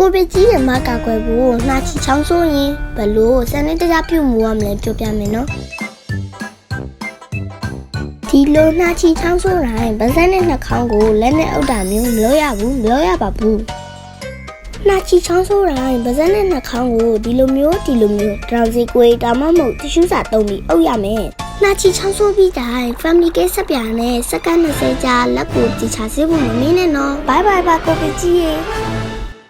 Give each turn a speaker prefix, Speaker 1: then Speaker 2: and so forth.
Speaker 1: ကိုဗစ်ကြီးရဲ့မကာကွယ်ဖို့နှာချီချောင်းဆိုးရင်ဘလို့စနစ်တကျပြုမှုရမလဲပြောပြမယ်နော်ဒီလိုနှာချီချောင်းဆိုးတိုင်းဗဇက်နဲ့နှာခေါင်းကိုလက်နဲ့အုပ်တာမျိုးမလုပ်ရဘူးမလုပ်ရပါဘူးနှာချီချောင်းဆိုးတိုင်းဗဇက်နဲ့နှာခေါင်းကိုဒီလိုမျိုးဒရောင်စီကွေးဒါမှမဟုတ်တ िश ူးစာတုံးပြီးအုပ်ရမယ်နှာချီချောင်းဆိုးပြီးတိုင်း family case ဆက်ပြာနဲ့စက္ကန့်20ကြာလက်ကိုတီချာစေဖို့မမင်းနဲ့နော်ဘိုင်ဘိုင်ပါကိုဗစ်ကြီးရေ